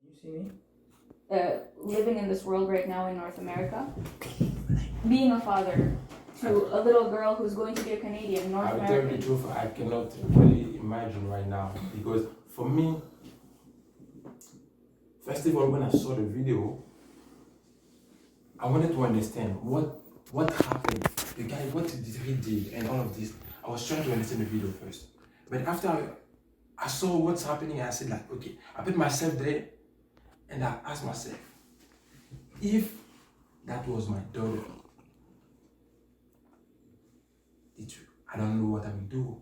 You see me? Living in this world right now in North America, being a father to a little girl who's going to be a Canadian, North I'll American. tell you the truth, I cannot really imagine right now, because for me, first of all, when I saw the video, I wanted to understand what happened, the guy, what did he did, and all of this. I was trying to understand the video first, but after I saw what's happening, I said like, okay, I put myself there, and I asked myself, if that was my daughter, I don't know what I will do.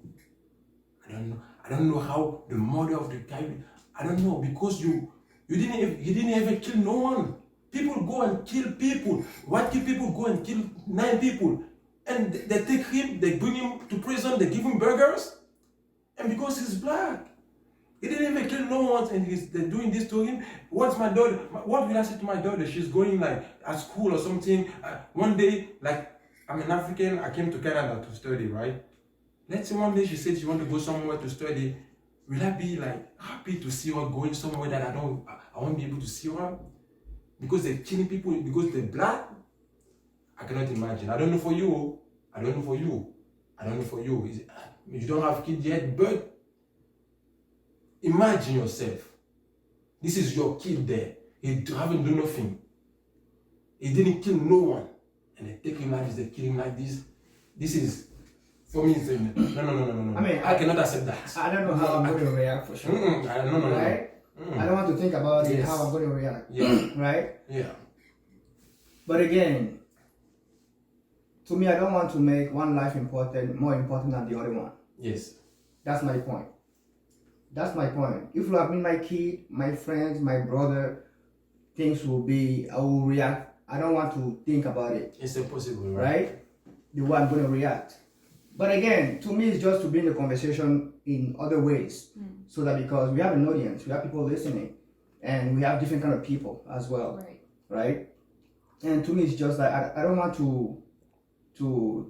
I don't know how the mother of the guy. I don't know, because you didn't ever kill no one. People go and kill people. White people go and kill 9 people, and they take him, they bring him to prison, they give him burgers, and because he's black, he didn't even kill no one, and they're doing this to him. What's my daughter? What will I say to my daughter? She's going like at school or something. One day, like, I'm an African, I came to Canada to study, right? Let's say one day she said she want to go somewhere to study. Will I be like happy to see her going somewhere that I won't be able to see her? Because they're killing people, because they're black? I cannot imagine. I don't know for you. You don't have kids yet, but imagine yourself. This is your kid there. He haven't done nothing. He didn't kill no one. And they take him like this, they kill him like this. This is, for me, no. I mean, I cannot accept that. I don't know how I'm going to react for sure. No. Right? I don't want to think about it, how I'm going to react. Yeah. Right? Yeah. But again, to me, I don't want to make one life more important than the other one. Yes. That's my point. If you have been my kid, my friends, my brother, things will be, I will react. I don't want to think about it. It's impossible, right? Right? The way I'm going to react. But again, to me, it's just to bring the conversation in other ways. So that because we have an audience, we have people listening, and we have different kind of people as well. Right? And to me, it's just like, I don't want to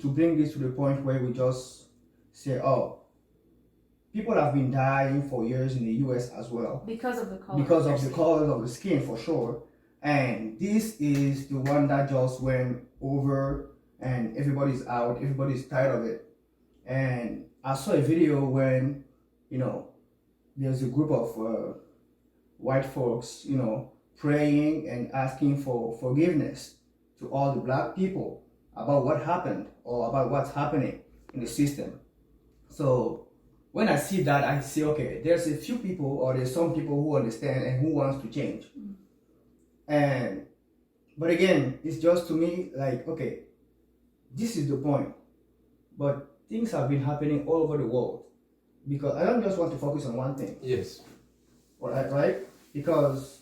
bring this to the point where we just say, oh, people have been dying for years in the US as well. Because of the color. Because of the color of the skin, for sure. And this is the one that just went over, and everybody's out, everybody's tired of it. And I saw a video when, there's a group of white folks, praying and asking for forgiveness to all the black people about what happened or about what's happening in the system. So when I see that, I say, okay, there's a few people, or there's some people who understand and who wants to change. But again, it's just to me like, okay, this is the point. But things have been happening all over the world, because I don't just want to focus on one thing. Yes. Right? Because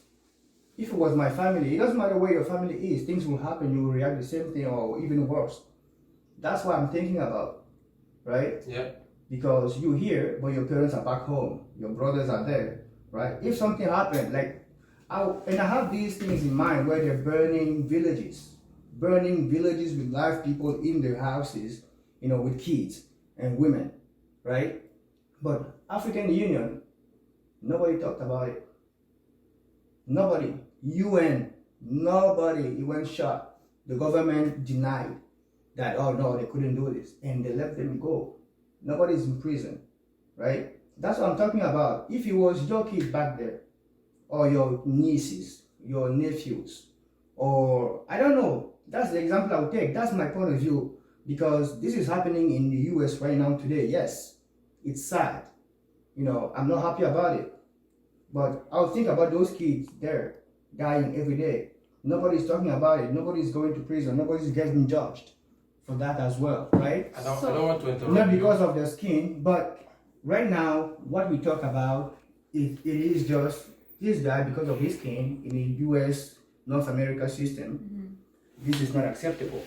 if it was my family, it doesn't matter where your family is, things will happen, you will react the same thing or even worse. That's what I'm thinking about, right? Yeah. Because you're here, but your parents are back home, your brothers are there, right? If something happened, like, I have these things in mind where they're burning villages with live people in their houses, with kids and women, right? But African Union, nobody talked about it. Nobody. UN, nobody. It went shut. The government denied that, oh no, they couldn't do this, and they let them go. Nobody's in prison, right? That's what I'm talking about. If it was your kids back there, or your nieces, your nephews, or I don't know, that's the example I would take. That's my point of view, because this is happening in the US right now today. Yes, it's sad. I'm not happy about it. But I'll think about those kids there dying every day. Nobody's talking about it. Nobody's going to prison. Nobody's getting judged for that as well, right? I don't want to interrupt. Not because of their skin, but right now, what we talk about, it is just this guy, because of his skin in the US, North America system, this is not acceptable.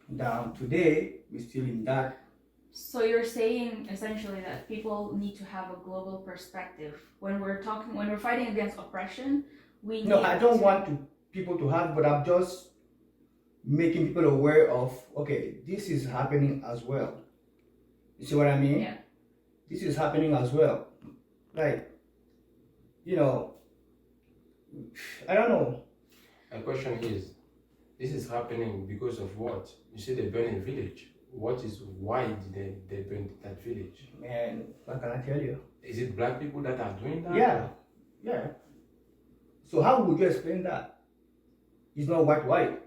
Now, today, we're still in that. So you're saying essentially that people need to have a global perspective when we're fighting against oppression. I don't want people to have, but I'm just making people aware of, okay, this is happening as well. You see what I mean? Yeah. This is happening as well. Like, I don't know. My question is, this is happening because of what? You say they burn a village. Why did they burn that village? Man, what can I tell you? Is it black people that are doing that? Yeah. So how would you explain that? It's not white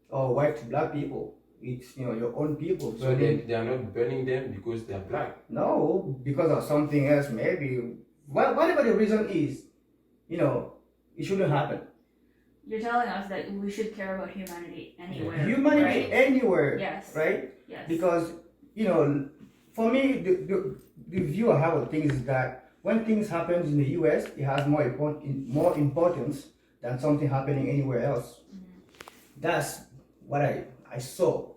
or white to black people. It's your own people. So they are not burning them because they are black. No, because of something else. Maybe whatever the reason is, it shouldn't happen. You're telling us that we should care about humanity anywhere. Humanity right? anywhere. Yes. Right? Yes. Because, for me, the view I have of things is that when things happen in the US, it has more importance than something happening anywhere else. Mm-hmm. That's what I saw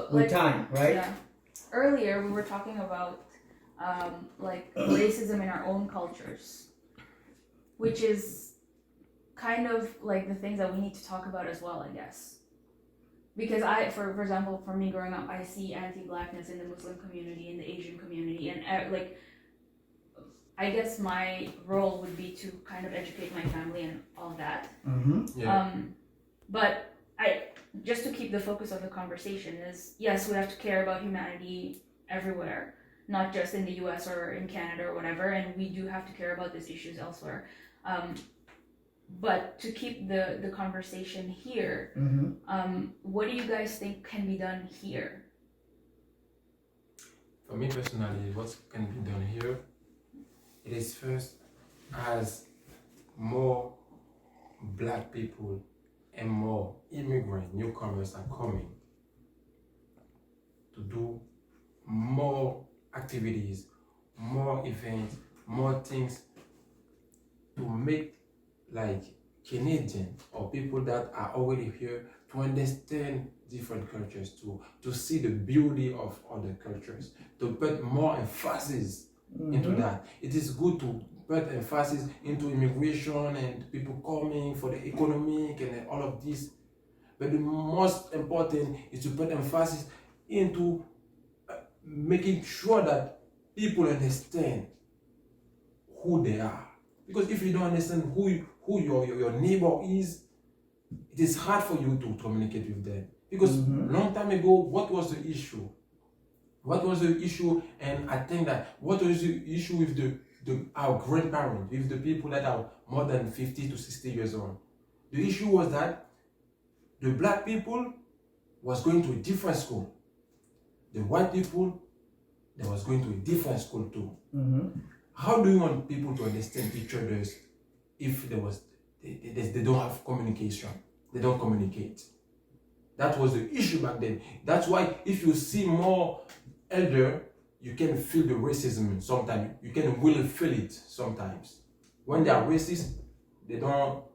with time, right? Yeah. Earlier, we were talking about racism in our own cultures, which is kind of like the things that we need to talk about as well, I guess. Because for example, for me growing up, I see anti-blackness in the Muslim community, in the Asian community, and I guess my role would be to kind of educate my family and all that. Mm-hmm. Yeah. But just to keep the focus of the conversation is, yes, we have to care about humanity everywhere, not just in the US or in Canada or whatever, and we do have to care about these issues elsewhere. But to keep the conversation here, what do you guys think can be done here? For me personally, what can be done here, it is first as more black people and more immigrant newcomers are coming to do more activities, more events, more things to make like Canadians or people that are already here to understand different cultures, to see the beauty of other cultures, to put more emphasis into that. It is good to put emphasis into immigration and people coming for the economic and all of this. But the most important is to put emphasis into making sure that people understand who they are. Because if you don't understand who your neighbor is, it is hard for you to communicate with them. Because long time ago, what was the issue? What was the issue? And I think that what was the issue with our grandparents, with the people that are more than 50 to 60 years old? The issue was that the black people was going to a different school. The white people, they was going to a different school too. How do you want people to understand each other if they don't have communication? They don't communicate. That was the issue back then. That's why if you see more elder, you can feel the racism sometimes. You can really feel it sometimes. When they are racist, they don't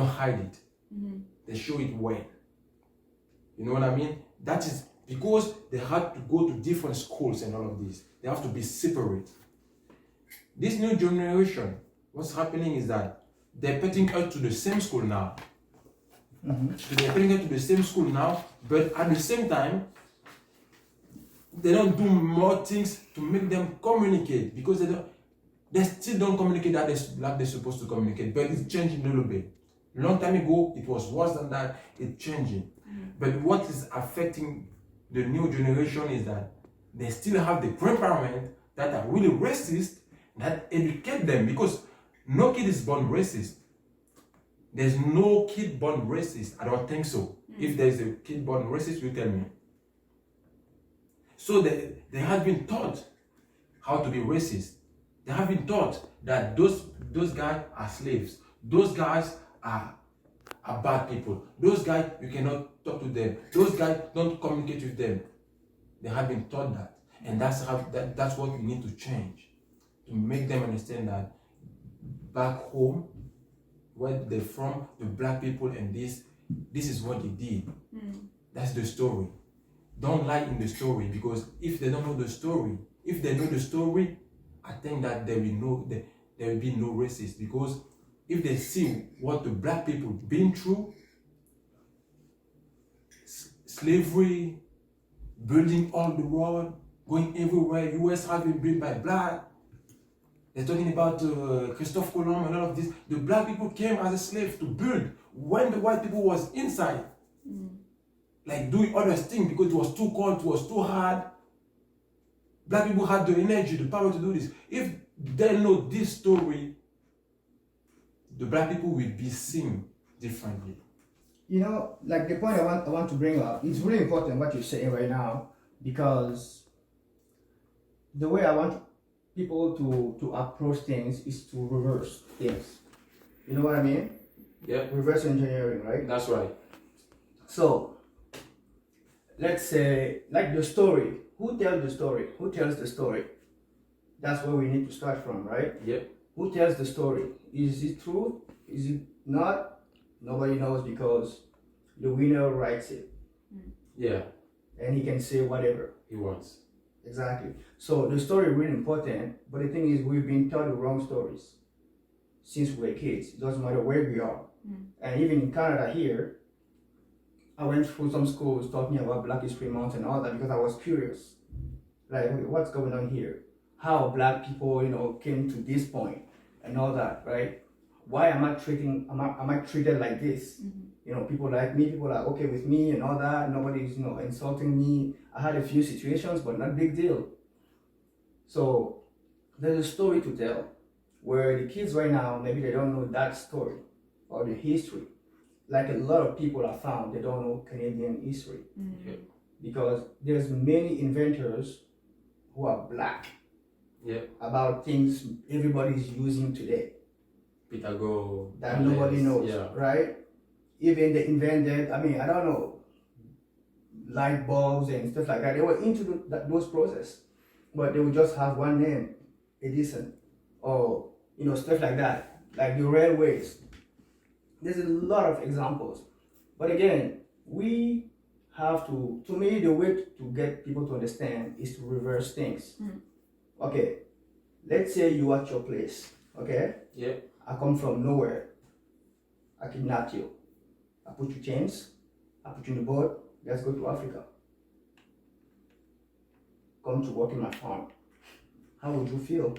hide it. They show it well. You know what I mean? That is because they had to go to different schools and all of this. They have to be separate. This new generation, what's happening is that they're putting us to the same school now. So they're putting us to the same school now, but at the same time, they don't do more things to make them communicate because they still don't communicate like they're supposed to communicate, but it's changing a little bit. Long time ago, it was worse than that, it's changing. But what is affecting the new generation is that they still have the grandparents that are really racist that educate them, because no kid is born racist. There's no kid born racist. I don't think so. If there's a kid born racist, you tell me. So they have been taught how to be racist. They have been taught that those guys are slaves. Those guys are bad people. Those guys, you cannot talk to them. Those guys, don't communicate with them. They have been taught that. And that's what we need to change. To make them understand that back home, where they're from, the black people, and this is what they did. That's the story. Don't lie in the story, because if they don't know the story, if they know the story, I think that there will be no racist. Because if they see what the black people been through, slavery, building all the world, going everywhere, US having been by black, They're talking about Christophe Colomb and all of this. The black people came as a slave to build when the white people was inside. Like doing other things because it was too cold, it was too hard. Black people had the energy, the power to do this. If they know this story, the black people will be seen differently. You know, like the point I want to bring up, it's really important what you're saying right now, because the way I want people to approach things is to reverse things. You know what I mean? Yeah. Reverse engineering, right? That's right. So, let's say, like the story. Who tells the story? Who tells the story? That's where we need to start from, right? Yep. Who tells the story? Is it true? Is it not? Nobody knows because the winner writes it. Yeah. And he can say whatever. He wants. Exactly. So the story is really important, but the thing is we've been told the wrong stories since we were kids. It doesn't matter where we are. And even in Canada here, I went through some schools talking about Black History Month and all that because I was curious. Like, what's going on here? How black people, came to this point and all that, right? Why am I treated like this? People like me, people are okay with me and all that. Nobody's, insulting me. I had a few situations, but not big deal. So there's a story to tell where the kids right now, maybe they don't know that story or the history. Like a lot of people are found, they don't know Canadian history. Because there's many inventors who are black about things everybody's using today. Pythagoras. That nobody knows, right? Even they invented, I don't know, light bulbs and stuff like that. They were into those processes, but they would just have one name, Edison, or stuff like that, like the railways. There's a lot of examples, but again, we have to me, the way to get people to understand is to reverse things. Okay, let's say you at your place, okay? Yeah. I come from nowhere. I kidnap you. I put you chains. I put you in the boat. Let's go to Africa. Come to work in my farm. How would you feel?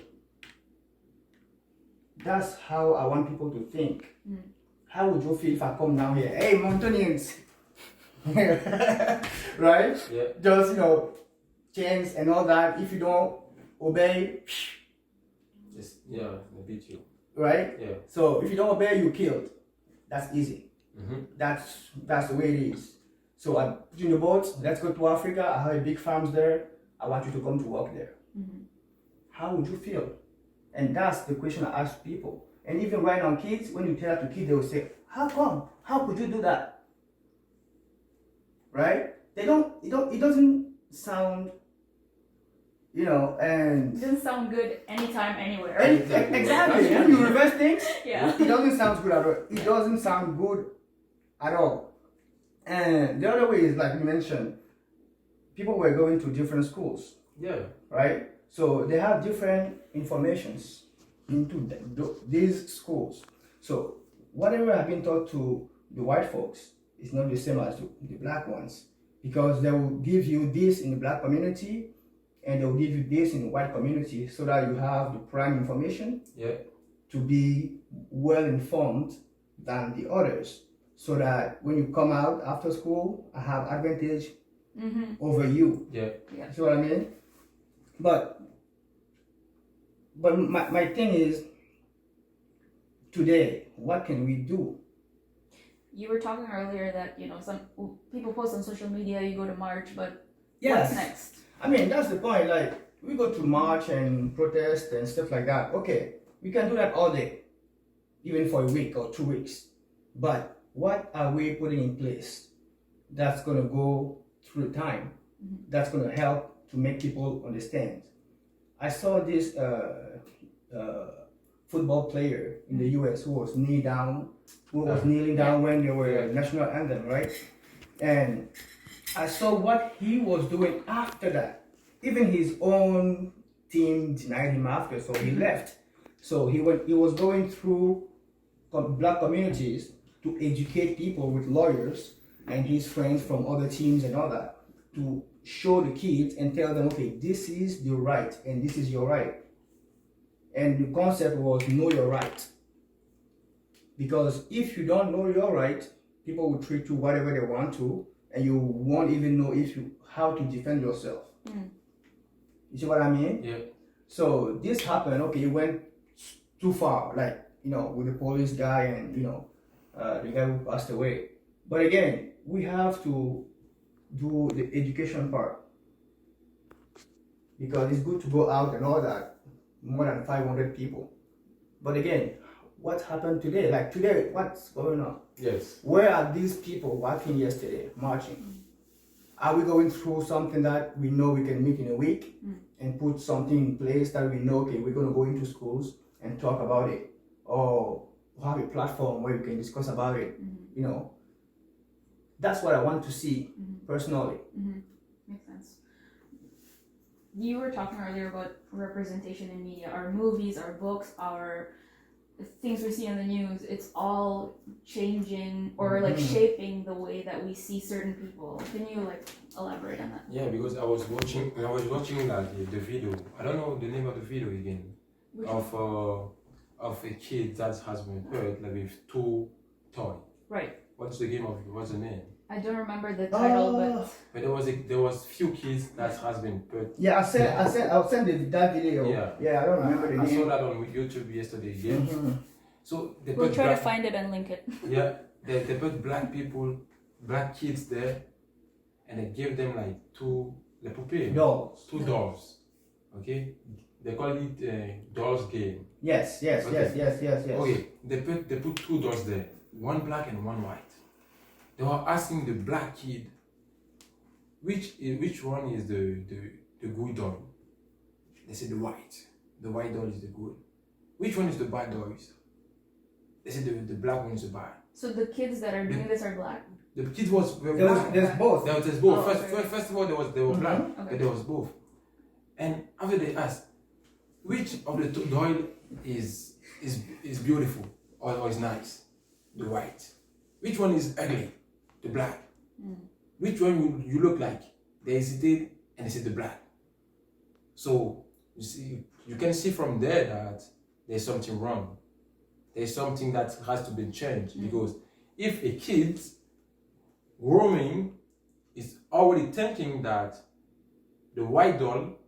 That's how I want people to think. How would you feel if I come down here? Hey, Mountaineers! Right? Yeah. Just, chains and all that. If you don't obey, They beat you. right? Yeah. So if you don't obey, you're killed. That's easy. That's the way it is. So I put you in the boat. Let's go to Africa. I have a big farms there. I want you to come to work there. How would you feel? And that's the question I ask people. And even right now, kids, when you tell that to kids, they will say, "How come? How could you do that?" Right? They don't. It doesn't sound. And It doesn't sound good anytime, anywhere. exactly. When you reverse things, Yeah. it doesn't sound good at all. It doesn't sound good at all. And the other way is, like you mentioned, people were going to different schools, Yeah. right? So they have different informations into these schools. So whatever have been taught to the white folks is not the same as the black ones, because they will give you this in the black community and they'll give you this in the white community so that you have the prime information to be well informed than the others, so that when you come out after school, I have advantage over you. Yeah. See what I mean? But my thing is, today, what can we do? You were talking earlier that, some people post on social media, you go to march, but Yes. what's next? That's the point. Like, we go to march and protest and stuff like that. Okay, we can do that all day, even for a week or 2 weeks. But what are we putting in place that's going to go through time, that's going to help to make people understand? I saw this football player in the US who was kneeling down when they were national anthem, right? And I saw what he was doing after that. Even his own team denied him after, so he left. So he was going through black communities to educate people with lawyers and his friends from other teams and all that, to show the kids and tell them, okay, this is the right and this is your right. and the concept was know your right. Because if you don't know your right, people will treat you whatever they want to, and you won't even know how to defend yourself. You see what I mean? Yeah. So this happened. Okay, you went too far, like with the police guy and the guy who passed away. But again, we have to do the education part, because it's good to go out and all that, more than 500 people. But again, what happened today? Like today, what's going on? Yes. Where are these people walking yesterday, marching? Are we going through something that we know we can meet in a week and put something in place that we know, okay, we're going to go into schools and talk about it, or have a platform where we can discuss about it? That's what I want to see personally. Makes sense. You were talking earlier about representation in media. Our movies, our books, our things we see on the news, it's all changing or like shaping the way that we see certain people. Can you elaborate on that? Yeah, because I was watching the video. I don't know the name of the video again. Which of a kid that has been hurt with two toys. Right. What's the name? I don't remember the title, But there was few kids that has been hurt. Yeah, I'll send that video. Yeah, I don't remember the name. I saw that on YouTube yesterday again. So we'll try to find it and link it. Yeah, they put black kids there, and they gave them two dolls. Okay, they call it dolls game. Yes. Okay, they put two dolls there, one black and one white. They were asking the black kid, which one is the good doll? They said the white doll is the good. Which one is the bad doll? They said the black one is the bad. So the kids that are doing this are black? The kids were black. There's both. There's both. Oh, First of all, they were black, Okay. but there was both. And after they asked, which of the two doll is beautiful or is nice? The white. Which one is ugly? The black. Which one you look like? They hesitate and they said the black. So you can see from there that there's something wrong. There's something that has to be changed, because if a kid growing is already thinking that the white doll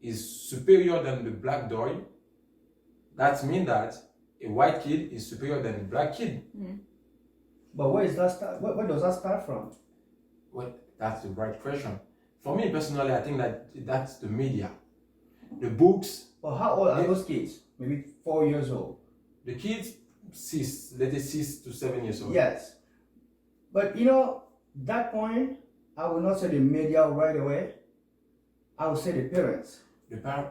is superior than the black doll, that means that a white kid is superior than a black kid. But where does that start from? Well, that's the right question. For me personally, I think that's the media, the books. Well, how old are those kids? Maybe 4 years old. The kids 6 to 7 years old. Yes, but that point, I will not say the media right away. I will say the parents. The parent,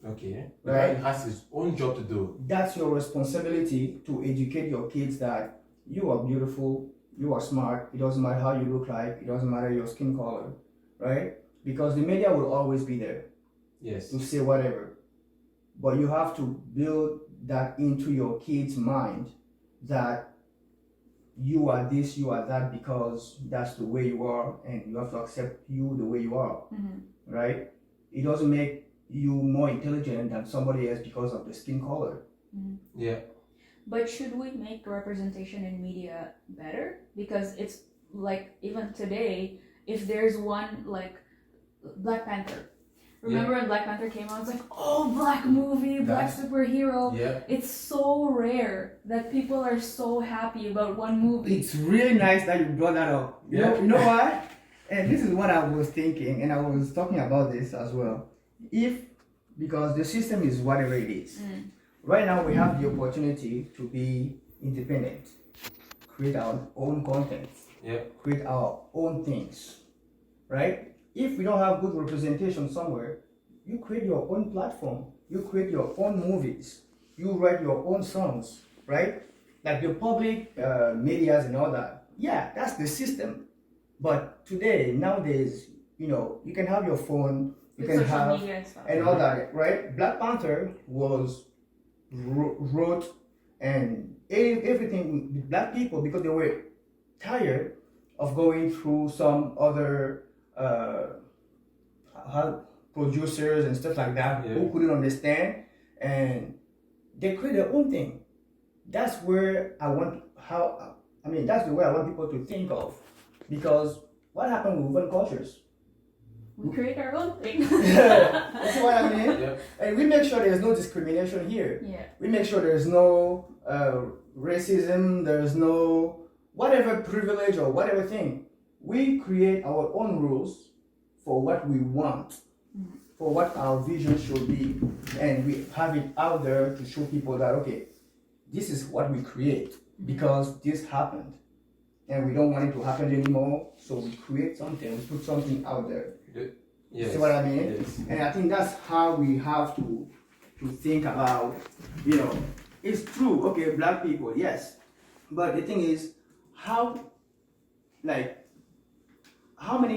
okay. The Right. parent has his own job to do. That's your responsibility, to educate your kids that you are beautiful, you are smart. It doesn't matter how you look like. It doesn't matter your skin color, right? Because the media will always be there Yes. to say whatever. But you have to build that into your kid's mind, that you are this, you are that, because that's the way you are, and you have to accept you the way you are, right? It doesn't make you more intelligent than somebody else because of the skin color. Yeah. But should we make representation in media better? Because it's even today, if there's one Black Panther. Remember when Black Panther came out? It's black movie, black superhero. Yeah. It's so rare that people are so happy about one movie. It's really nice that you brought that up. You know why? And this is what I was thinking, and I was talking about this as well. Because the system is whatever it is. Right now we have the opportunity to be independent, create our own content, create our own things, right? If we don't have good representation somewhere, you create your own platform, you create your own movies, you write your own songs, right? Like the public medias and all that. Yeah, that's the system. But nowadays, you can have your phone, you can social have media and stuff. and all that, right? Black Panther was wrote and everything with black people, because they were tired of going through some other producers and stuff like that who couldn't understand, and they create their own thing. That's where that's the way I want people to think of. Because what happened with woven cultures? We create our own thing. You see what I mean? Yeah. And we make sure there's no discrimination here. Yeah. We make sure there's no racism, there's no whatever privilege or whatever thing. We create our own rules for what we want, for what our vision should be, and we have it out there to show people that, okay, this is what we create because this happened and we don't want it to happen anymore, so we create something, we put something out there. Yes. See what I mean? Yes. And I think that's how we have to think about, it's true, okay, black people, yes. But the thing is, how many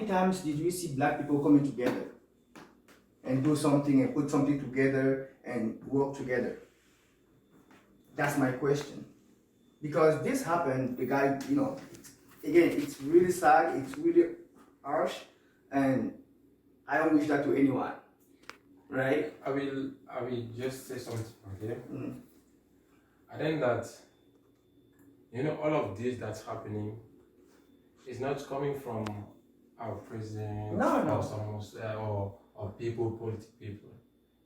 times did we see black people coming together and do something and put something together and work together? That's my question. Because this happened, the guy, again, it's really sad, it's really harsh, and I don't wish that to anyone, right? I will just say something, okay? Mm. I think that, all of this that's happening is not coming from our president No. or someone or people, political people.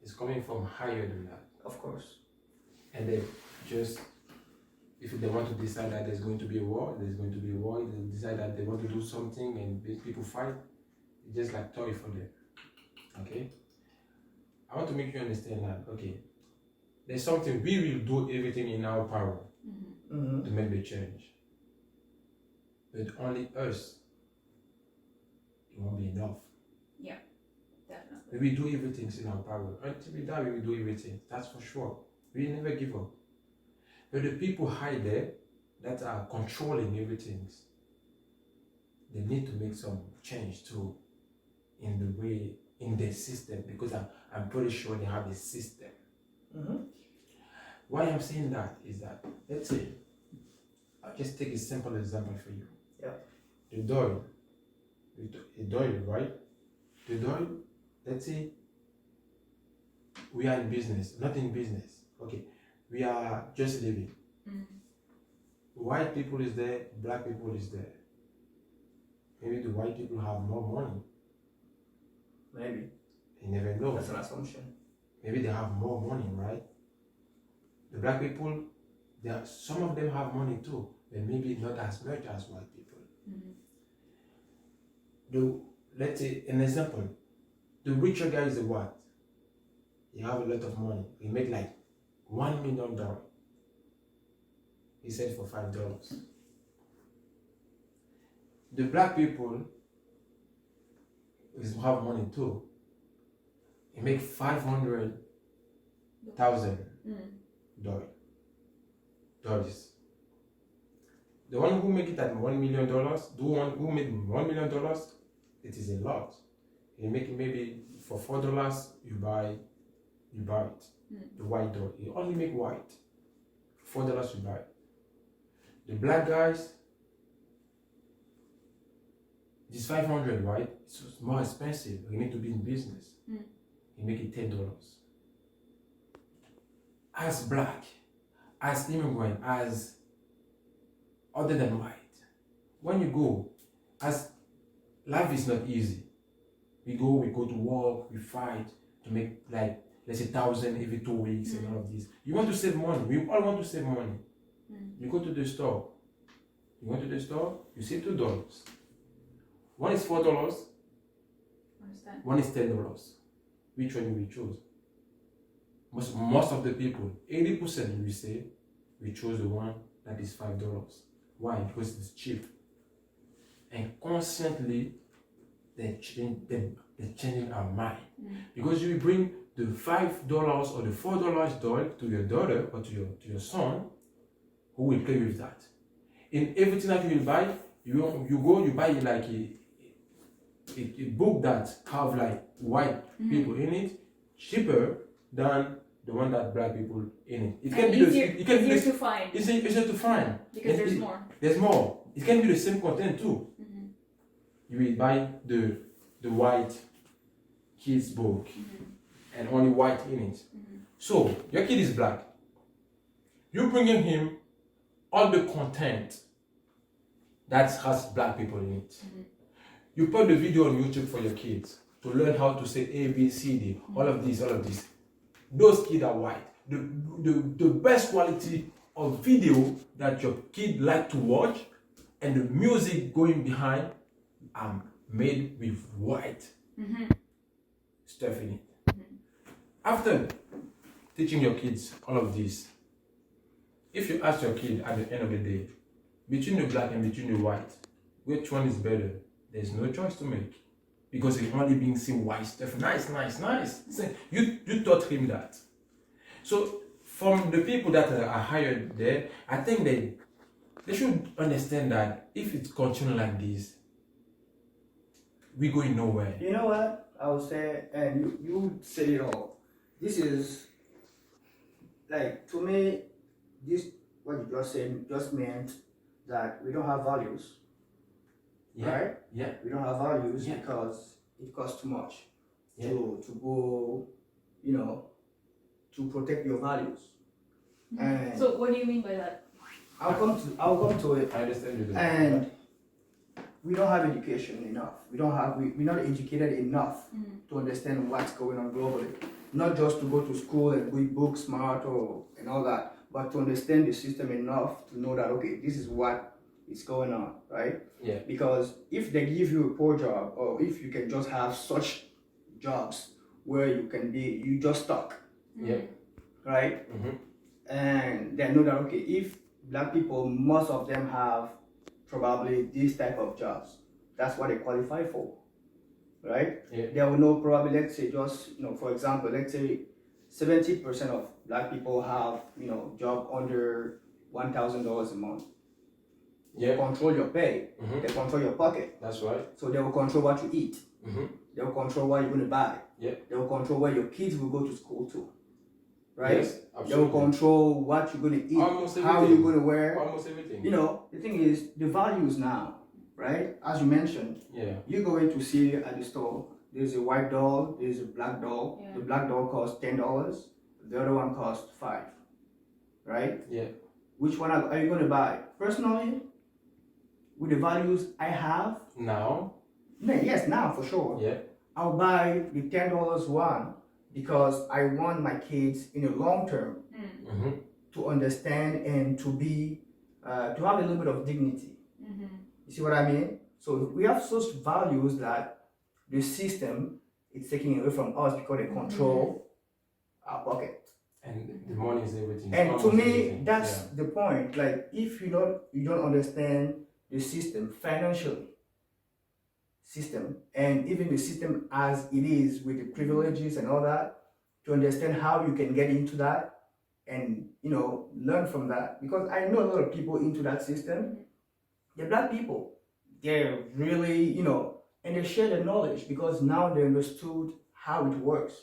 It's coming from higher than that. Of course. And they just, if they want to decide that there's going to be a war, there's going to be a war. If they decide that they want to do something and people fight, it's just like toy for them. Okay? I want to make you understand that, okay, there's something, we will do everything in our power to make the change. But only us, it won't be enough. Yeah, definitely. We will do everything in our power. Until we die, we will do everything. That's for sure. We never give up. But the people high there that are controlling everything, they need to make some change too in the way, in their system, because I'm pretty sure they have a system. Why I'm saying that is that, let's say, I'll just take a simple example for you. Yeah. The doll, right? The doll, let's say, we are in business, not in business. Okay, we are just living. White people is there, black people is there. Maybe the white people have more money. Maybe. You never know. That's an assumption. Maybe they have more money, right? The black people, some of them have money too, but maybe not as much as white people. Let's say an example. The richer guy is a what? He have a lot of money. He make like $1 million. He said for $5. The black people have money too. He make $500,000 dollars. The one who make it at $1 million, the one who made $1 million, it is a lot. You make it maybe for $4, you buy it. The white doll. You only make white. $4 you buy it. The black guys, this 500, right? It's more expensive. You need to be in business. You make it $10. As black, as immigrant, as other than white, when you go, as life is not easy. We go to work, we fight to make like, let's say 1,000 every 2 weeks and all of this. You want to save money. We all want to save money. You go to the store. You go to the store, you save $2. One is $4, one is $10. Which one will we choose? Most of the people, 80% will say we choose the one that is $5. Why? Because it's cheap. And constantly they're changing our mind. Because you bring the $5 or the $4 doll to your daughter or to your son, who will play with that. In everything that you will buy, you buy like a book that have like white people in it, cheaper than the one that black people in it. It can be easier to find. It's easier to find. Because there's more. There's more. It can be the same content too. You will buy the white kids book and only white in it. So your kid is black. You're bringing him all the content that has black people in it. You put the video on YouTube for your kids to learn how to say A, B, C, D, all of this. Those kids are white. The best quality of video that your kid like to watch and the music going behind are made with white stuff in it. After teaching your kids all of this, if you ask your kid at the end of the day, between the black and between the white, which one is better? There's no choice to make. Because it's only being seen white stuff. Nice. You taught him that. So from the people that are hired there, I think they should understand that if it continues like this, we're going nowhere. You know what? I would say, and you said it all. This is, like, to me, this, what you just said, just meant that we don't have values. Yeah. Right? Yeah. We don't have values Yeah. because it costs too much Yeah. to go, to protect your values. And So what do you mean by that? I'll come to it. I understand you. And we don't have education enough. We're not educated enough to understand what's going on globally. Not just to go to school and read books smart and all that, but to understand the system enough to know that, okay, this is what is going on, right? Yeah. Because if they give you a poor job, or if you can just have such jobs where you just stuck, Yeah. right? And they know that, okay, if black people, most of them have probably this type of jobs, that's what they qualify for, right? Yeah. They will know probably, let's say just, for example, let's say 70% of black people have, job under $1,000 a month. They Yeah. control your pay, they control your pocket. That's right. So they will control what you eat. They will control what you're going to buy. Yeah. They will control where your kids will go to school to. Right? Yes, They will absolutely. control what you're going to eat, Almost how everything. you're going to wear. Almost everything. The thing is, the values now, right? As you mentioned, Yeah. you're going to see at the store, there's a white doll, there's a black doll. Yeah. The black doll costs $10, the other one costs $5. Right? Yeah. Which one are you going to buy? Personally, with the values I have, Now. yes, now for sure. Yeah. I'll buy the $10 one because I want my kids in the long term to understand and to be, to have a little bit of dignity. You see what I mean? So we have such values that the system is taking away from us because they control our pocket. And the money is everything. And to Almost me, everything. that's the point. Like, if you don't understand the system financially, and even the system as it is with the privileges and all that, to understand how you can get into that and learn from that. Because I know a lot of people into that system, they're black people. They're really, and they share the knowledge because now they understood how it works.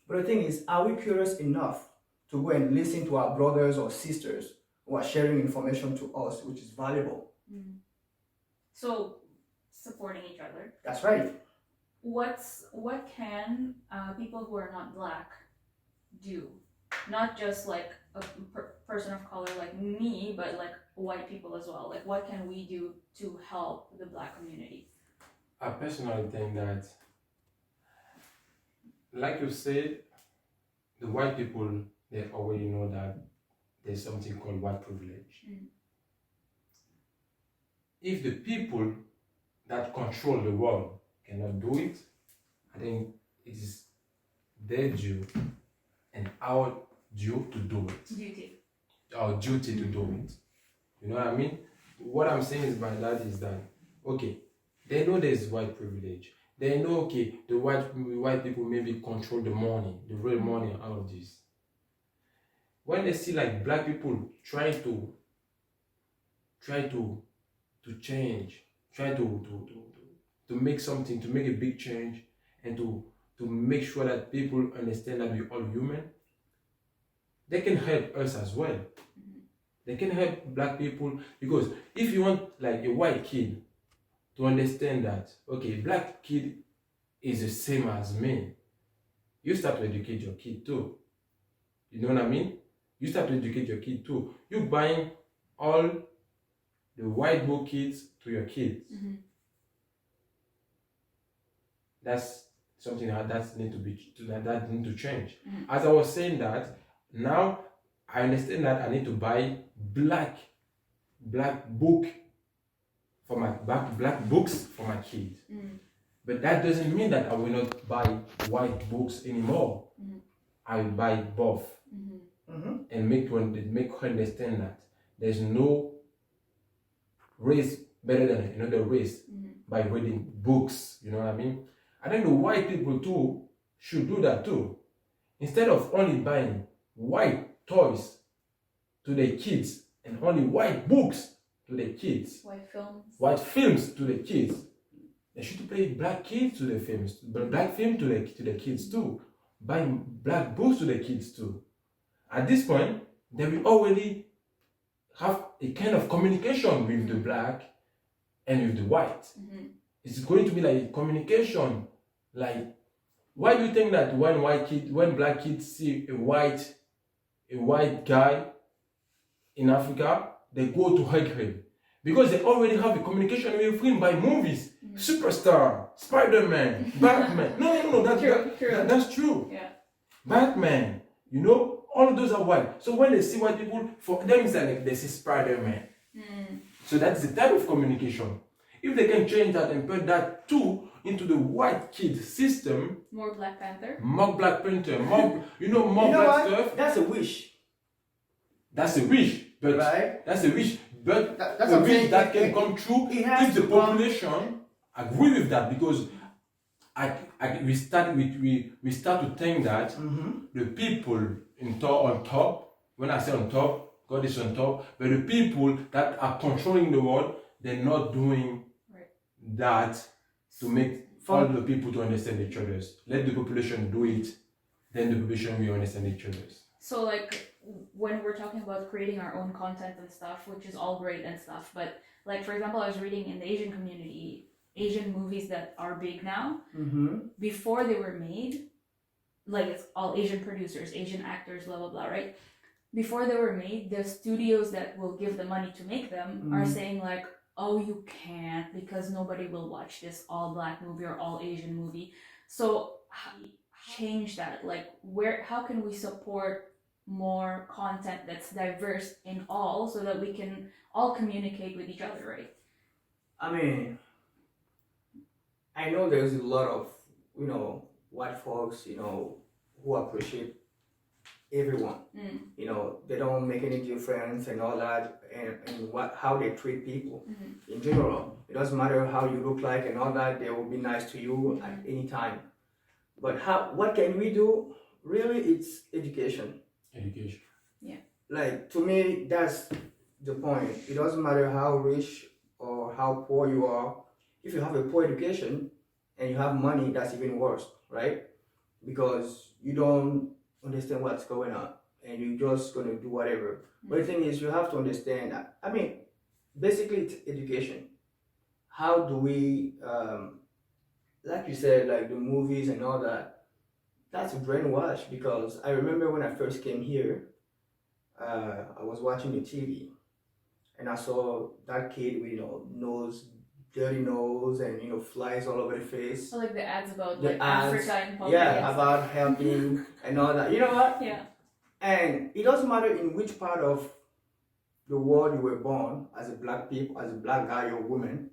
But the thing is, are we curious enough to go and listen to our brothers or sisters who are sharing information to us, which is valuable? So supporting each other. That's right. What can people who are not black do? Not just like a person of color like me, but like white people as well. Like, what can we do to help the black community? I personally think that, like you said, the white people, they already know that there's something called white privilege. If the people that control the world cannot do it, I think it is their due and our due to do it. Duty. Our duty to do it. You know what I mean? What I'm saying is by that is that, okay, they know there's white privilege. They know, okay, the white people maybe control the money, the real money out of this. When they see like black people trying to change, try to make something, to make a big change, and to make sure that people understand that we're all human, they can help us as well. They can help black people, because if you want like a white kid to understand that, okay, black kid is the same as me, you start to educate your kid too. You know what I mean? You start to educate your kid too. You buying all the white book kids to your kids. Mm-hmm. That's something that need to change. Mm-hmm. As I was saying that, now I understand that I need to buy black book for my black books for my kids. Mm-hmm. But that doesn't mean that I will not buy white books anymore. Mm-hmm. I will buy both. Mm-hmm. Mm-hmm. And make her understand that there's no race better than another race by reading books. You know what I mean? I think the white people too should do that too. Instead of only buying white toys to their kids and only white books to their kids, white films to the kids, they should play black kids to the films, black film to the kids too. Buy black books to the kids too. At this point, they will already have a kind of communication with the black and with the white. Mm-hmm. It's going to be like a communication. Like, why do you think that when black kids see a white guy in Africa, they go to hug him? Because they already have a communication with him by movies. Mm-hmm. Superstar, Spider-Man, Batman. No, that's true. Yeah. Batman, you know, all of those are white. So when they see white people, for them it's like they see Spider-Man. Mm. So that's the type of communication. If they can change that and put that too into the white kid system, more Black Panther, more Black Panther, more more what? black stuff. That's a wish. That's a wish, but right? That's a wish, but that's a wish that can come true if the population agree with that. Because we start to think that the people on top. When I say on top, God is on top. But the people that are controlling the world, they're not doing that to make all the people to understand each other. Let the population do it, then the population will understand each other. So like when we're talking about creating our own content and stuff, which is all great and stuff, but like for example, I was reading in the Asian community, Asian movies that are big now, before they were made, like it's all Asian producers, Asian actors, blah blah blah, right? Before they were made, the studios that will give the money to make them are saying like, oh, you can't because nobody will watch this all black movie or all Asian movie. So change that. Like how can we support more content that's diverse in all so that we can all communicate with each other, right? I mean, I know there's a lot of, white folks, who appreciate everyone. They don't make any difference and all that, and how they treat people in general. It doesn't matter how you look like and all that, they will be nice to you at any time. But what can we do? Really, it's education. Education. Yeah. Like, to me, that's the point. It doesn't matter how rich or how poor you are. If you have a poor education and you have money, that's even worse, right? Because you don't understand what's going on and you're just going to do whatever. But the thing is, you have to understand that. I mean, basically it's education. How do we, like you said, like the movies and all that, that's brainwash. Because I remember when I first came here, I was watching the TV and I saw that kid with, dirty nose and, flies all over the face. So like the ads about the ads, Africa and public. Yeah, about helping and all that. You know what? Yeah. And it doesn't matter in which part of the world you were born, as a black guy or woman,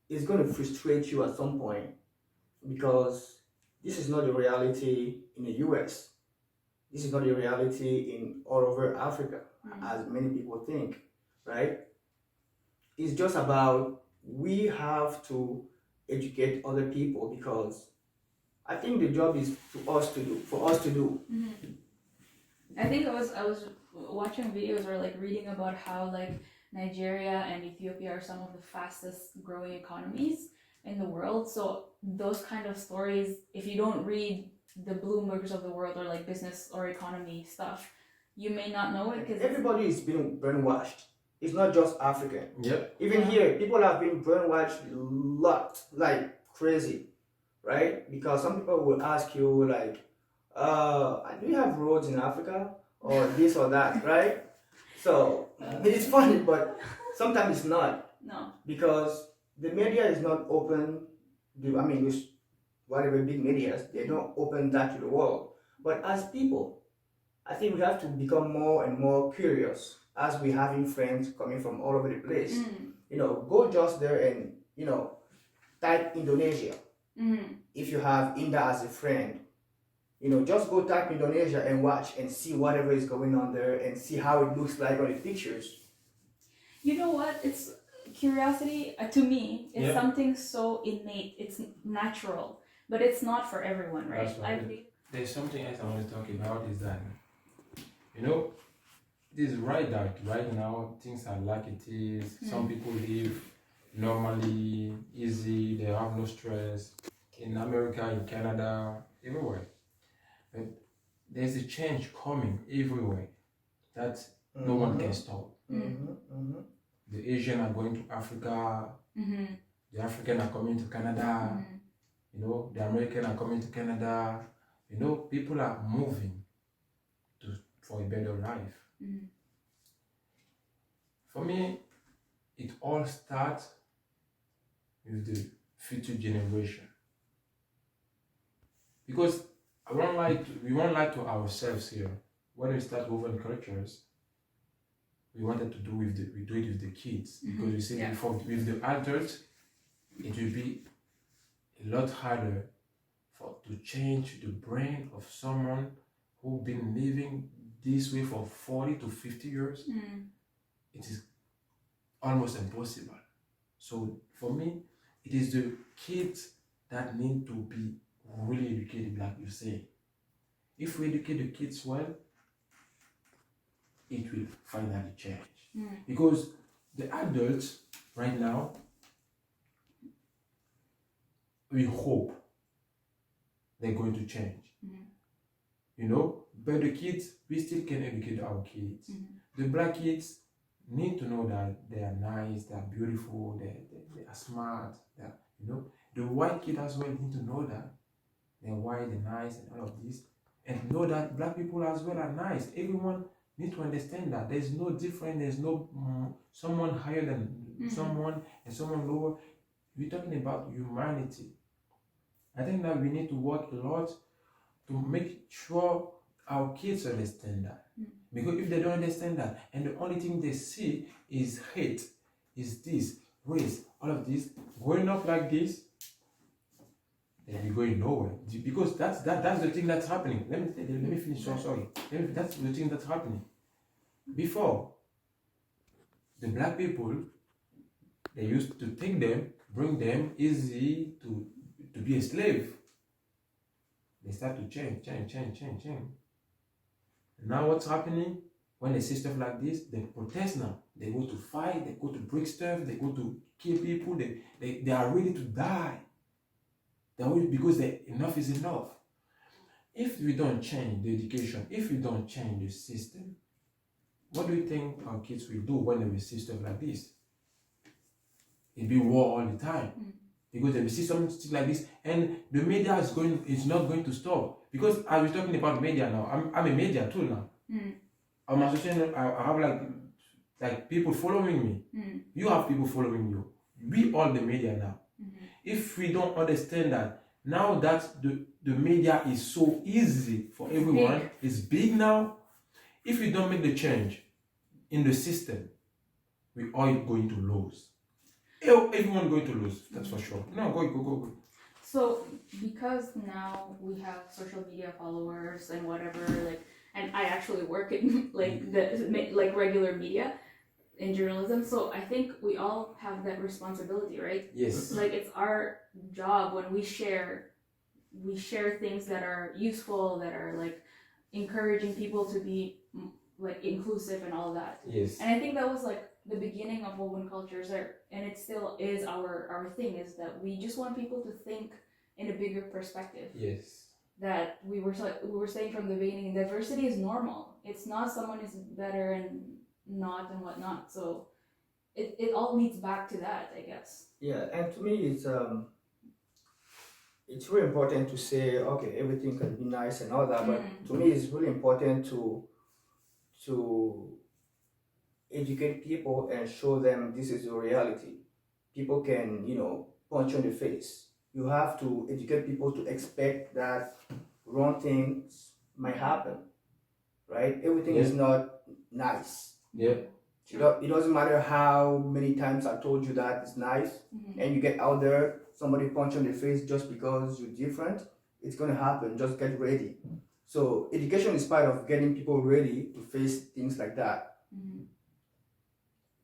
it's going to frustrate you at some point, because this is not the reality in the US. This is not the reality in all over Africa, as many people think, right? It's just about, we have to educate other people, because I think the job is for us to do. I think I was watching videos or like reading about how like Nigeria and Ethiopia are some of the fastest growing economies in the world. So those kind of stories, if you don't read the Bloombergs of the world or like business or economy stuff, you may not know it, because everybody is being brainwashed. It's not just African. Yep. Even here, people have been brainwashed a lot, like crazy, right? Because some people will ask you like, do you have roads in Africa? or this or that, right? So it's funny, but sometimes it's not, No. because the media is not open. I mean, with whatever big medias, they don't open that to the world. But as people, I think we have to become more and more curious as we having friends coming from all over the place. You know, go just there and, you know, type Indonesia. If you have Inda as a friend, you know, just go type Indonesia and watch and see whatever is going on there and see how it looks like on the pictures. You know what? It's curiosity, to me, it's something so innate. It's natural, but it's not for everyone, right? That's right. There's something else I want to talk about is that, you know, it is right that right now things are like it is. Some people live normally, easy, they have no stress. In America, in Canada, everywhere. But there's a change coming everywhere that no one can stop. The Asian are going to Africa, the African are coming to Canada, you know, the American are coming to Canada. You know, people are moving for a better life. For me, it all starts with the future generation. Because we won't lie to ourselves here. When we start moving cultures, we wanted to do it with the kids, because we said before, with the adults, it will be a lot harder to change the brain of someone who's been living this way for 40 to 50 years. It is almost impossible. So for me, it is the kids that need to be really educated, like you say. If we educate the kids well, it will finally change. Because the adults right now, we hope they're going to change. You know, but the kids, we still can educate our kids. The black kids need to know that they are nice, they are beautiful, they are smart, you know. The white kid as well need to know that they're white, they're nice, and all of this, and know that black people as well are nice. Everyone need to understand that there's no difference, there's no someone higher than someone and someone lower. We're talking about humanity. I think that we need to work a lot to make sure our kids understand that. Because if they don't understand that, and the only thing they see is hate, is this, race, all of this, growing up like this, then you're going nowhere. Because that's the thing that's happening. Let me finish. Sorry. That's the thing that's happening. Before, the black people, they used to take them, bring them easy to be a slave. They start to change. Now what's happening? When they see stuff like this, they protest now. They go to fight, they go to break stuff, they go to kill people, they are ready to die. Because enough is enough. If we don't change the education, if we don't change the system, what do you think our kids will do when they will see stuff like this? It'll be war all the time. Because they will see something like this, and the media is not going to stop. Because I was talking about media now. I'm a media too now. I'm associated. I have like people following me. You have people following you. We all the media now. If we don't understand that now that the media is so easy for everyone, it's big now. If we don't make the change in the system, we are going to lose. Everyone going to lose, that's for sure. No, go. So because now we have social media followers and whatever, and I actually work in regular media in journalism, so I think we all have that responsibility, right? Yes. It's our job when we share things that are useful, that are encouraging people to be inclusive and all that. Yes. And I think that was the beginning of woven cultures, and it still is our thing, is that we just want people to think in a bigger perspective. Yes. That we were saying from the beginning, diversity is normal. It's not someone is better and not and whatnot. So it all leads back to that, I guess. Yeah, and to me it's really important to say, okay, everything can be nice and all that, but to me it's really important to to educate people and show them this is the reality. People can, punch you in the face. You have to educate people to expect that wrong things might happen, right? Everything is not nice. Yeah. It doesn't matter how many times I told you that it's nice, and you get out there, somebody punch you in the face just because you're different, it's going to happen. Just get ready. So education is part of getting people ready to face things like that.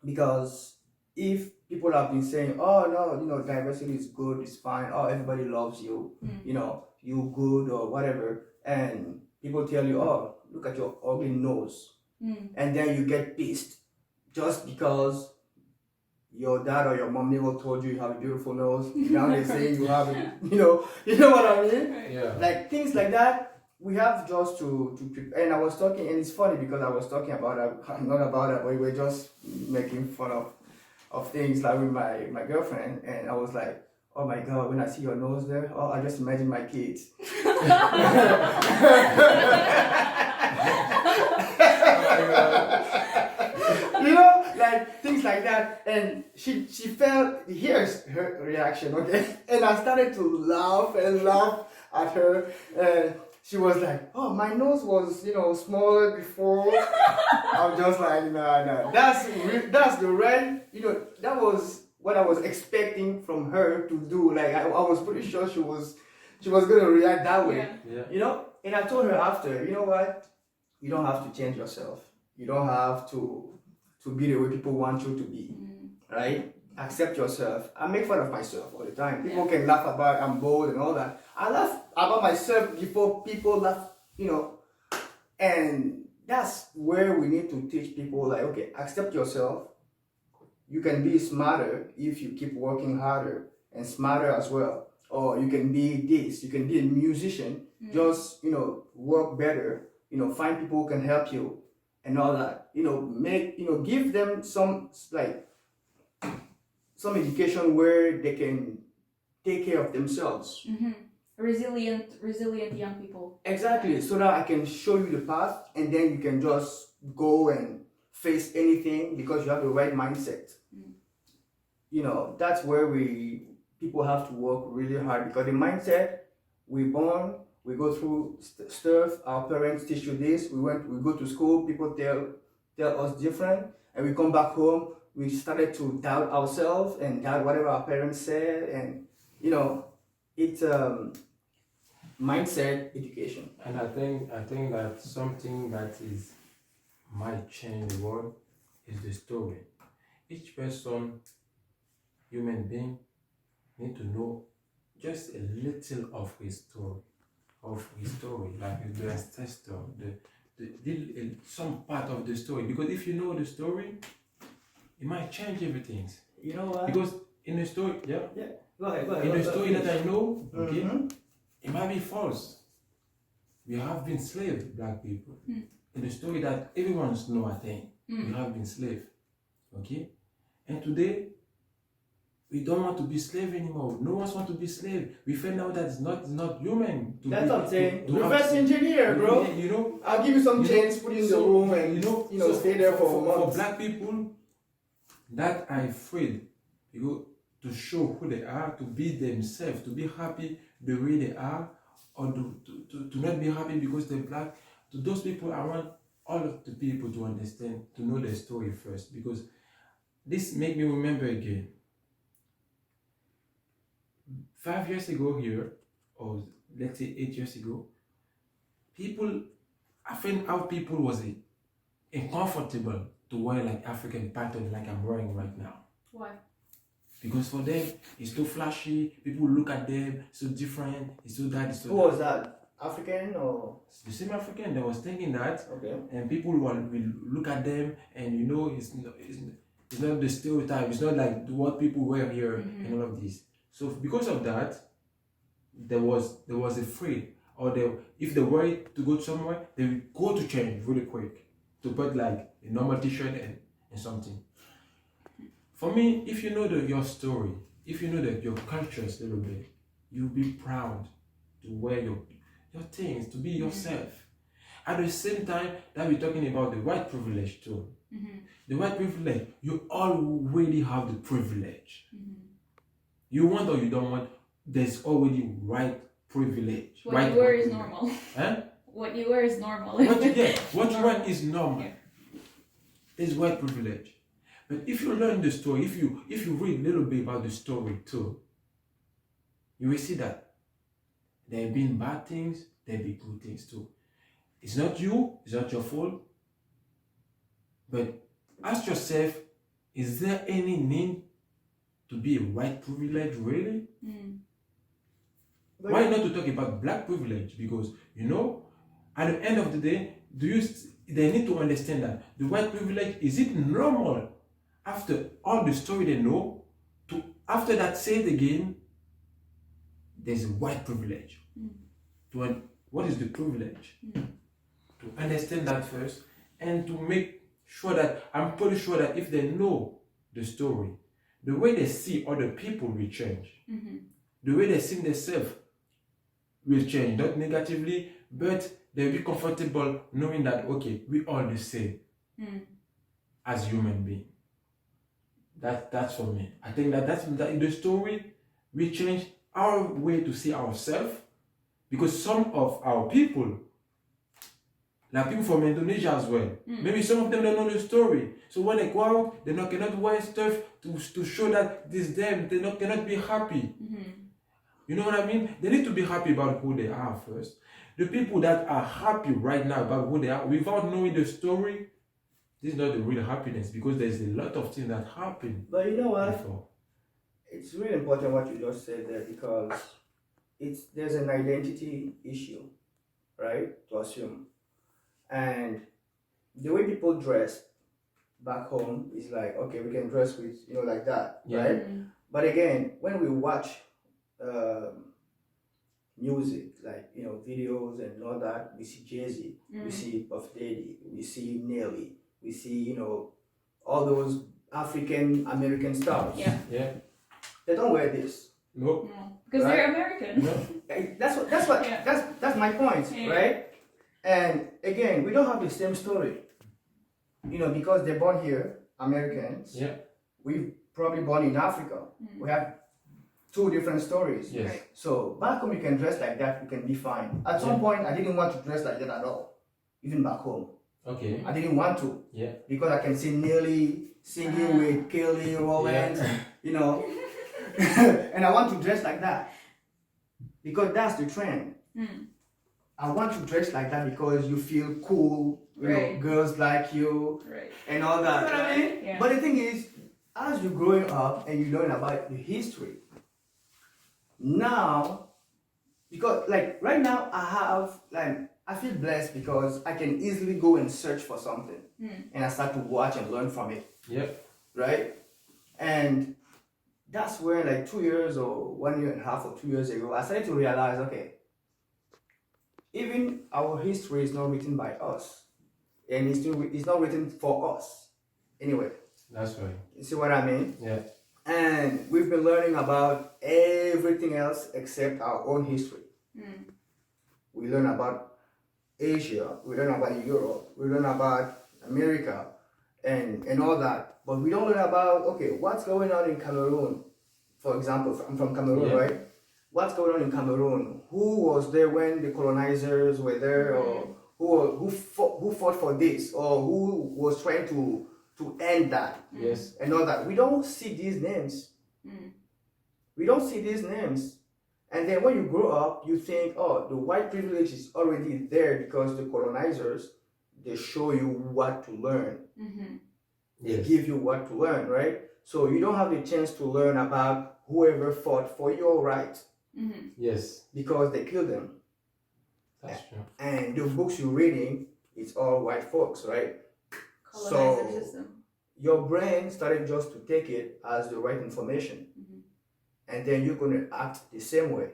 Because if people have been saying, oh no, diversity is good, it's fine, oh, everybody loves you, you good or whatever, and people tell you, oh, look at your ugly nose, and then you get pissed just because your dad or your mom never told you have a beautiful nose. Now they're saying you have it, you know what I mean? Yeah. Like things like that. We have just to prepare. And I was talking, and it's funny because I was talking about it, not about it, but we were just making fun of things like with my girlfriend, and I was like, oh my God, when I see your nose there, oh, I just imagine my kids. Like things like that, and she felt, here's her reaction, okay, and I started to laugh at her, and she was like, oh, my nose was smaller before. I'm just like, no, that's the right, that was what I was expecting from her to do. Like I was pretty sure she was gonna react that way. Yeah. And I told her after, you know what, you don't have to change yourself, you don't have to be the way people want you to be, right? Accept yourself. I make fun of myself all the time. People can laugh about I'm bold and all that. I laugh about myself before people laugh, and that's where we need to teach people, like, okay, accept yourself. You can be smarter if you keep working harder, and smarter as well. Or you can be this, you can be a musician, just, work better, find people who can help you and all that. Give them some education where they can take care of themselves. Resilient young people. Exactly, so that I can show you the path, and then you can just go and face anything because you have the right mindset. That's where people have to work really hard, because the mindset, we're born, we go through stuff, our parents teach you this, we go to school, people tell us different, and we come back home, we started to doubt ourselves and doubt whatever our parents said, and it's mindset education. And I think that something that might change the world is the story. Each person, human being, need to know just a little of his story, like the ancestor, some part of the story. Because if you know the story, it might change everything. You know what? Because in the story, Go ahead. In the story that I know, okay, it might be false. We have been slaves, black people. In the story that everyone knows, I think, we have been slaves. Okay? And today, we don't want to be slave anymore. No one wants to be slave. We find out that it's not human. That's what I'm saying. Reverse engineer, bro. I'll give you some chains, put you in the room, and stay there for months. For black people that are afraid, to show who they are, to be themselves, to be happy the way they are, or to not be happy because they're black. To those people, I want all of the people to understand, to know their story first, because this make me remember again. 5 years ago here, or let's say 8 years ago, I think how people was uncomfortable to wear like African pattern like I'm wearing right now. Why? Because for them, it's too flashy, people look at them, so different, it's so that, it's so Who was that? African or? The same African that was thinking that, okay. And people will look at them, and it's not the stereotype, it's not like what people wear here and all of this. So because of that, there was afraid, or if they were to go somewhere, they would go to change really quick to put like a normal t-shirt and something. For me, if you know your story, if you know your cultures a little bit, you'll be proud to wear your things, to be yourself. At the same time that we're talking about the white privilege too. The white privilege, you already have the privilege. You want or you don't want, there's already white privilege. What white you wear is privilege. normal. Huh? What you wear is normal. What you get, what you want is normal. Yeah. It's white privilege. But if you learn the story, if you read a little bit about the story too, you will see that there have been bad things, there have been good things too. It's not you, it's not your fault. But ask yourself, is there any need to be a white privilege really? Why not to talk about black privilege? Because, you know, at the end of the day, they need to understand that the white privilege, is it normal after all the story they know, to after that say it again, there's a white privilege. What is the privilege? To understand that first, and to make sure that, I'm pretty sure that if they know the story, the way they see other people will change. The way they see themselves will change, not negatively, but they'll be comfortable knowing that, okay, we all the same as human beings. That's for me. I think that's the story will change our way to see ourselves, because some of our people, like people from Indonesia as well, maybe some of them don't know the story. So when they go out, they cannot wear stuff to show that this them, they cannot be happy. You know what I mean? They need to be happy about who they are first. The people that are happy right now about who they are without knowing the story, this is not the real happiness, because there's a lot of things that happen. But you know what? Before. It's really important what you just said there, because there's an identity issue, right? To assume. And the way people dress back home is like, okay, we can dress with, like that, right? But again, when we watch music, like, videos and all that, we see Jay-Z, we see Puff Daddy, we see Nelly, we see, all those African American stars. Yeah. They don't wear this. No. Because Right? they're American. No. That's my point, Yeah. right? And again, we don't have the same story. Because they're born here, Americans. Yeah. We've probably born in Africa. We have two different stories. Yes. Right. So back home you can dress like that, you can be fine. At some point I didn't want to dress like that at all. Even back home. Okay. I didn't want to. Yeah. Because I can see Nelly singing with Kelly Rowland, and I want to dress like that. Because that's the trend. I want to dress like that because you feel cool, Right. girls like you, Right. and all that. You know what I mean? Yeah. But the thing is, as you're growing up and you learn about the history, now, because like right now I feel blessed because I can easily go and search for something and I start to watch and learn from it. Yep. Right? And that's where like 2 years or 1 year and a half or 2 years ago, I started to realize, okay, even our history is not written by us. And it's not written for us. Anyway. That's right. You see what I mean? Yeah. And we've been learning about everything else except our own history. We learn about Asia, we learn about Europe, we learn about America and all that. But we don't learn about, okay, what's going on in Cameroon? For example, I'm from Cameroon, right? What's going on in Cameroon? Who was there when the colonizers were there? Or who fought for this? Or who was trying to end that? Yes. And all that. We don't see these names. We don't see these names. And then when you grow up, you think, oh, the white privilege is already there because the colonizers, they show you what to learn. They give you what to learn, right? So you don't have the chance to learn about whoever fought for your right. Yes. Because they killed them. That's true. And the books you're reading, it's all white folks, right? Colonizer system. Your brain started just to take it as the right information. And then you're going to act the same way.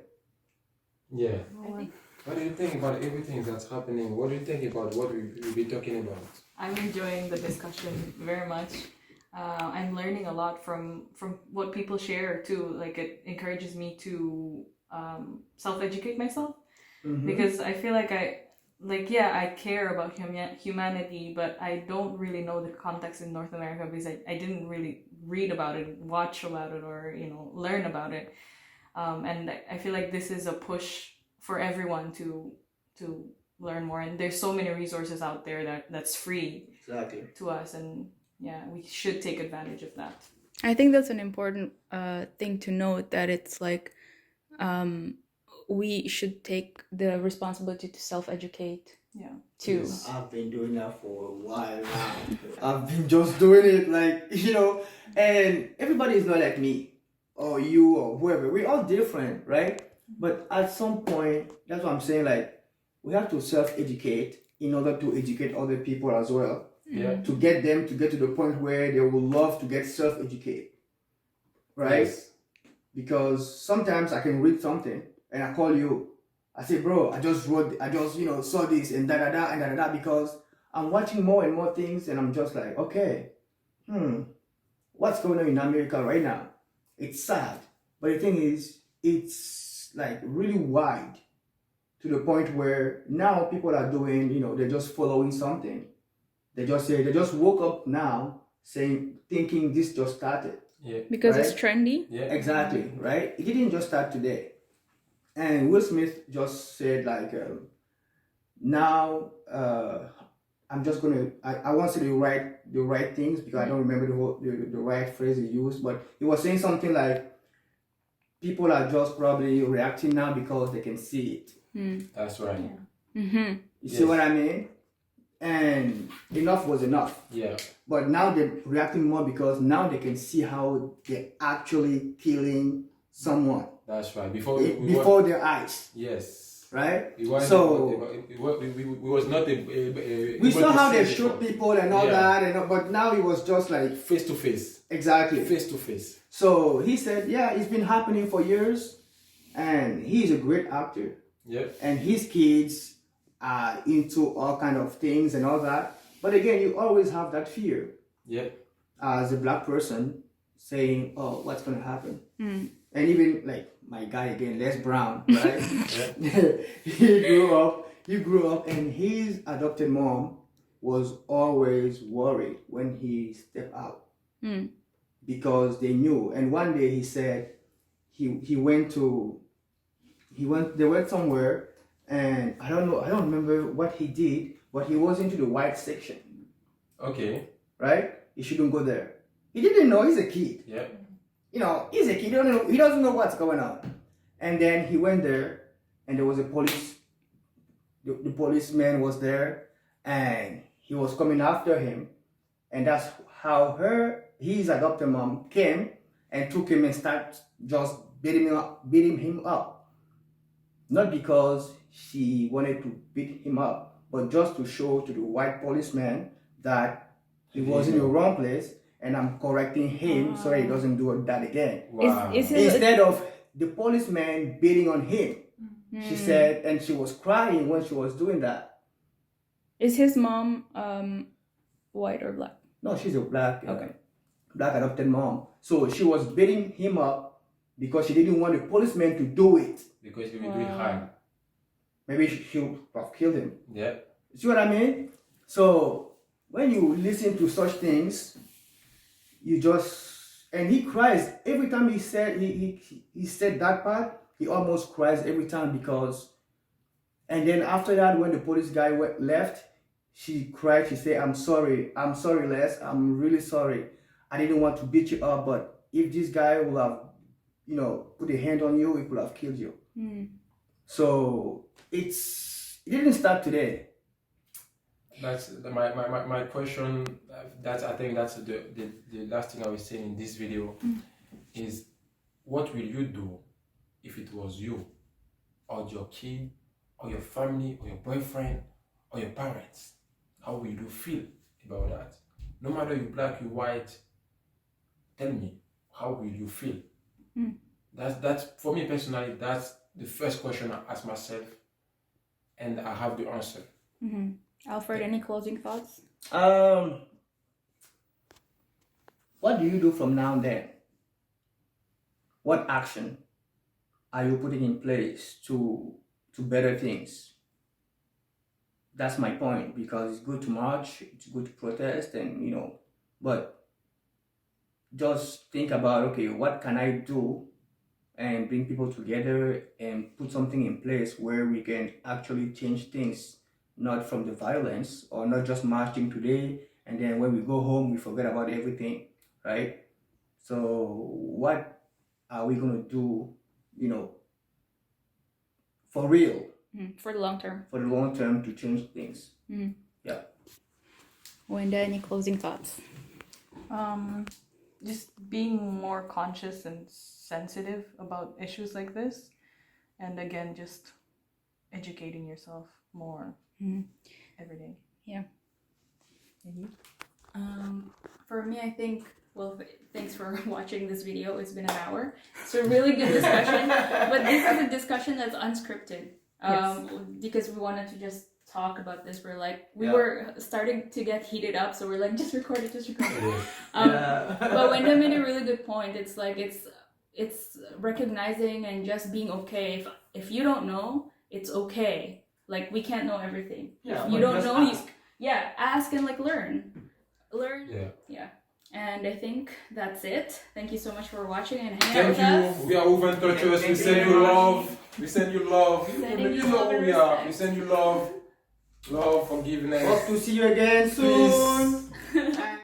Yeah. I think What do you think about everything that's happening? What do you think about what we'll be talking about? I'm enjoying the discussion very much. I'm learning a lot from what people share too. Like it encourages me to self-educate myself because I feel like like, yeah, I care about humanity, but I don't really know the context in North America because I didn't really read about it, watch about it, or, you know, learn about it. And I feel like this is a push for everyone to learn more. And there's so many resources out there that's free Exactly. to us. And yeah, we should take advantage of that. I think that's an important thing to note, that it's like we should take the responsibility to self-educate. Yeah. Too. Yes, I've been doing that for a while now. I've been just doing it, like, you know, and everybody is not like me or you or whoever. We're all different, right? But at some point, that's what I'm saying, like, we have to self-educate in order to educate other people as well. Yeah. To get them to get to the point where they will love to get self-educated, right? Yes. Because sometimes I can read something and I call you. I say, bro, I just you know, saw this and da da da and da da da, because I'm watching more and more things and I'm just like, okay, what's going on in America right now? It's sad. But the thing is, it's like really wide to the point where now people are doing, you know, they're just following something. They just woke up now thinking this just started. Yeah. Because Right? it's trendy. Yeah. Exactly, right? It didn't just start today. And Will Smith just said, like, now I'm just gonna, I won't say the right things because I don't remember the right phrase he used, but he was saying something like, people are just probably reacting now because they can see it. That's right. Mm-hmm. You see what I mean? And enough was enough. Yeah. But now they're reacting more because now they can see how they're actually killing someone That's right. Before their eyes, yes. right? It was So it was not we saw how they shoot people and all that, but now it was just like face to face. Exactly. Face to face. So he said, yeah, it's been happening for years, and he's a great actor. Yep. And his kids are into all kind of things and all that. But again, you always have that fear. Yep. As a black person saying, oh, what's going to happen? Mm. And even like my guy again, Les Brown, right? He grew up and his adopted mom was always worried when he stepped out. Because they knew. And one day he said they went somewhere, and I don't remember what he did, but he was into the white section. Okay. Right? He shouldn't go there. He didn't know, he's a kid. Yeah. You know, he's a kid, he doesn't know what's going on. And then he went there, and there was a the policeman was there, and he was coming after him. And that's how his adopted mom came and took him and started just beating him up. Not because she wanted to beat him up, but just to show to the white policeman that he was in the wrong place, and I'm correcting him so he doesn't do that again. Wow. Instead of the policeman beating on him, she said, and she was crying when she was doing that. Is his mom white or black? No, she's a black Okay. Black adopted mom. So she was beating him up because she didn't want the policeman to do it. Because he will do it hard. Maybe she would have killed him. Yeah. See what I mean? So when you listen to such things, and he cries every time he said he said that part. He almost cries every time because, and then after that, when the police guy left, she cried. She said, I'm sorry, Les, I'm really sorry. I didn't want to beat you up, but if this guy would have, put a hand on you, he could have killed you. So it didn't start today. That's my question. I think that's the last thing I was saying in this video is, what will you do if it was you, or your kid, or your family, or your boyfriend, or your parents? How will you feel about that? No matter you black, you white, tell me, how will you feel? That's for me personally, that's the first question I ask myself, and I have the answer. Alfred, any closing thoughts? What do you do from now and then? What action are you putting in place to better things? that's my point, because it's good to march, it's good to protest, and but just think about, okay, what can I do and bring people together and put something in place where we can actually change things, not from the violence, or not just marching today and then when we go home we forget about everything, right? So what are we going to do, for real, for the long term? For the long term, to change things. Yeah. Wanda, any closing thoughts? Just being more conscious and sensitive about issues like this, and again, just educating yourself more every day. Yeah. And you? For me, I think, well, thanks for watching this video. It's been an hour. It's a really good discussion, but this is a discussion that's unscripted. Because we wanted to just talk about this. We were starting to get heated up, so we're like, just record it. But Wenda made a really good point. It's like it's recognizing and just being okay. If you don't know, it's okay. Like, we can't know everything. Yeah, if you don't know, ask. Ask and learn. Yeah. And I think that's it. Thank you so much for watching and hanging out with Thank us. you. We are Over Touchers. We Thank send you you very love. We send you love. Sending You you know love who and we are. respect. We send you love. Love, forgiveness. Hope to see you again soon.